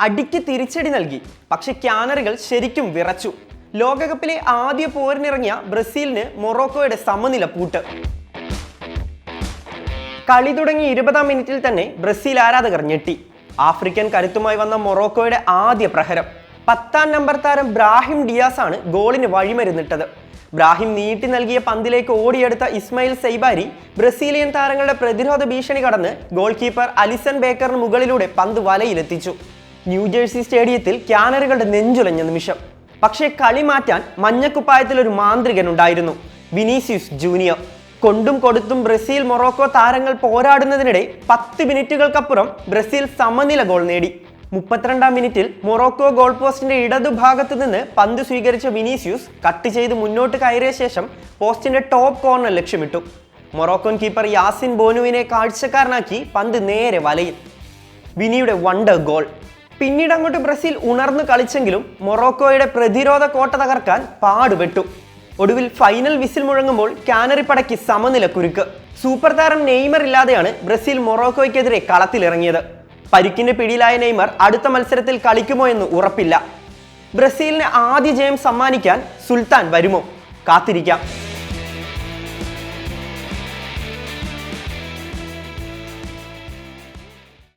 അടിക്ക് തിരിച്ചടി നൽകി. പക്ഷെ ക്യാനറികൾ ശരിക്കും വിറച്ചു. ലോകകപ്പിലെ ആദ്യ പോരിനിറങ്ങിയ ബ്രസീലിന് മൊറോക്കോയുടെ സമനില പൂട്ട്. കളി തുടങ്ങി 20-ാം മിനിറ്റിൽ തന്നെ ബ്രസീൽ ആരാധകർ ഞെട്ടി. ആഫ്രിക്കൻ കരുത്തുമായി വന്ന മൊറോക്കോയുടെ ആദ്യ പ്രഹരം 10-ാം നമ്പർ താരം ബ്രാഹിം ഡിയാസ് ആണ് ഗോളിന് വഴിമരുന്നിട്ടത്. ബ്രാഹിം നീട്ടി നൽകിയ പന്തിലേക്ക് ഓടിയെടുത്ത ഇസ്മായിൽ സൈബാരി ബ്രസീലിയൻ താരങ്ങളുടെ പ്രതിരോധ ഭീഷണി കടന്ന് ഗോൾ കീപ്പർ അലിസൺ ബേക്കറിന് മുകളിലൂടെ പന്ത് വലയിലെത്തിച്ചു. ന്യൂജേഴ്സി സ്റ്റേഡിയത്തിൽ ക്യാനറുകളുടെ നെഞ്ചുലഞ്ഞ നിമിഷം. പക്ഷേ കളി മാറ്റാൻ മഞ്ഞക്കുപ്പായത്തിൽ ഒരു മാന്ത്രികനുണ്ടായിരുന്നു, വിനീസിയസ് ജൂനിയർ. കൊണ്ടും കൊടുത്തും ബ്രസീൽ മൊറോക്കോ താരങ്ങൾ പോരാടുന്നതിനിടെ 10 മിനിറ്റുകൾക്കപ്പുറം ബ്രസീൽ സമനില ഗോൾ നേടി. 32-ാം മിനിറ്റിൽ മൊറോക്കോ ഗോൾ പോസ്റ്റിന്റെ ഇടതുഭാഗത്ത് നിന്ന് പന്ത് സ്വീകരിച്ച വിനീസിയസ് കട്ട് ചെയ്ത് മുന്നോട്ട് കയറിയ ശേഷം പോസ്റ്റിന്റെ ടോപ്പ് കോർണർ ലക്ഷ്യമിട്ടു. മൊറോക്കോൻ കീപ്പർ യാസിൻ ബോനുവിനെ കാഴ്ചക്കാരനാക്കി പന്ത് നേരെ വലയിൽ. വിനിയുടെ വണ്ടർ ഗോൾ. പിന്നീട് അങ്ങോട്ട് ബ്രസീൽ ഉണർന്നു കളിച്ചെങ്കിലും മൊറോക്കോയുടെ പ്രതിരോധ കോട്ട തകർക്കാൻ പാടുപെട്ടു. ഒടുവിൽ ഫൈനൽ വിസിൽ മുഴങ്ങുമ്പോൾ കാനറി പടയ്ക്ക് സമനില കുരുക്ക്. സൂപ്പർ താരം നെയ്മർ ഇല്ലാതെയാണ് ബ്രസീൽ മൊറോക്കോയ്ക്കെതിരെ കളത്തിലിറങ്ങിയത്. പരിക്കിന്റെ പിടിയിലായ നെയ്മർ അടുത്ത മത്സരത്തിൽ കളിക്കുമോ എന്ന് ഉറപ്പില്ല. ബ്രസീലിന് ആദ്യ ജയം സമ്മാനിക്കാൻ സുൽത്താൻ വരുമോ? കാത്തിരിക്കാം.